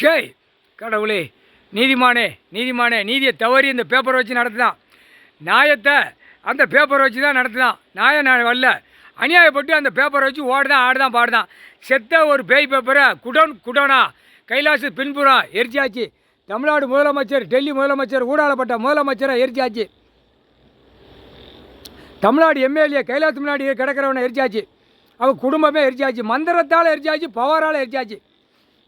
ஷேய் கடவுளே, நீதிமானே நீதிமானே, நீதியை தவறி இந்த பேப்பரை வச்சு நடத்துதான், நியாயத்தை அந்த பேப்பரை வச்சு தான் நடத்துதான். நான் வரல, அநியாயப்பட்டு அந்த பேப்பரை வச்சு ஓடுதான் ஆடுதான் பாடுதான். செத்த ஒரு பேய் பேப்பரை குடோனா கைலாசு பின்புறம் எரிச்சாச்சு. தமிழ்நாடு முதலமைச்சர், டெல்லி முதலமைச்சர், ஊடாளப்பட்ட முதலமைச்சரை எரிச்சாச்சு. தமிழ்நாடு எம்எல்ஏ கைலாசு முன்னாடி கிடக்கிறவனை எரிச்சாச்சு. அவன் குடும்பமே எரிச்சாச்சு. மந்திரத்தால் எரிச்சாச்சு, பவரால் எரிச்சாச்சு.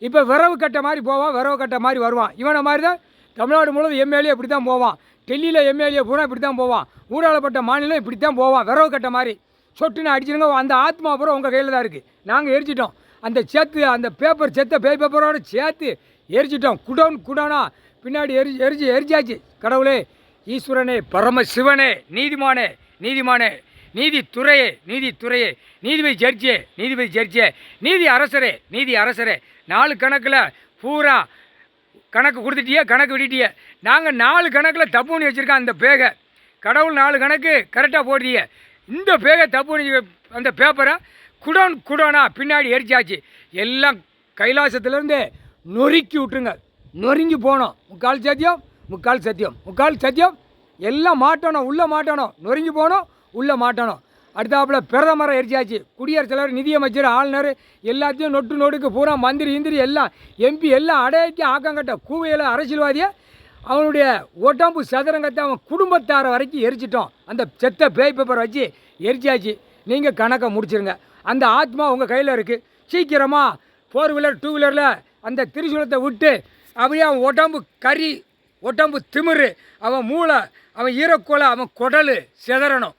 இப்போ விரவு கட்ட மாதிரி போவான், விரவு கட்ட மாதிரி வருவான். இவனை மாதிரி தான் தமிழ்நாடு முழுவதும் எம்எல்ஏ இப்படி தான் போவான். டெல்லியில் எம்எல்ஏ பூரா இப்படி தான் போவான். ஊடாளப்பட்ட மாநிலம் இப்படி தான் போவான். விரவு கட்ட மாதிரி சொட்டுன்னு அடிச்சிருங்க. அந்த ஆத்மா பூரா உங்கள் கையில் தான் இருக்குது. நாங்கள் எரிச்சிட்டோம். அந்த அந்த பேப்பர் செத்த பேப்பரோடு சேர்த்து எரிச்சிட்டோம். குடோனா பின்னாடி எரிச்சாச்சு. கடவுளே, ஈஸ்வரனே, பரமசிவனே, நீதிமானே நீதிமானே, நீதித்துறையே நீதித்துறையே, நீதிபதி ஜட்ஜே, நீதி அரசரே 4 கணக்கில் பூரா கணக்கு கொடுத்துட்டியே, கணக்கு விட்டுட்டியே. நாங்கள் 4 கணக்கில் தப்பு பண்ணி வச்சுருக்கோம். அந்த பேகை கடவுள் 4 கணக்கு கரெக்டாக போடுறிய. இந்த பேகை தப்பு பண்ணி அந்த பேப்பரை குடோனா பின்னாடி எரிச்சாச்சு. எல்லாம் கைலாசத்துலேருந்து நொறுக்கி விட்டுருங்க. நொறுங்கி போனோம். முக்கால் சத்தியம் எல்லாம் மாட்டணும், உள்ளே மாட்டணும். நொறுங்கி போனோம், உள்ளே மாட்டணும். அடுத்தாப்புல பிரதமரை எரிச்சாச்சு. குடியரசுத் தலைவர், நிதியமைச்சர், ஆளுநர் எல்லாத்தையும் நொடுக்கு பூரா மந்திரி இந்திரி எல்லாம் எம்பி எல்லாம் அடைக்கி ஆக்கங்கட்ட கூவையில் அரசியல்வாதியை அவனுடைய உடம்பு சதுரங்கத்தை அவன் குடும்பத்தார வரைக்கும் எரிச்சிட்டோம். அந்த செத்த பேய் பேப்பரை வச்சு எரிச்சாச்சு. நீங்கள் கணக்கை முடிச்சிருங்க. அந்த ஆத்மா உங்கள் கையில் இருக்குது. சீக்கிரமாக 4 வீலர் 2 வீலரில் அந்த திரிசூலத்தை விட்டு அப்படியே அவன் உடம்பு திமிரு, அவன் மூளை, அவன் ஈரக்கோலை, அவன் குடல் சிதறணும்.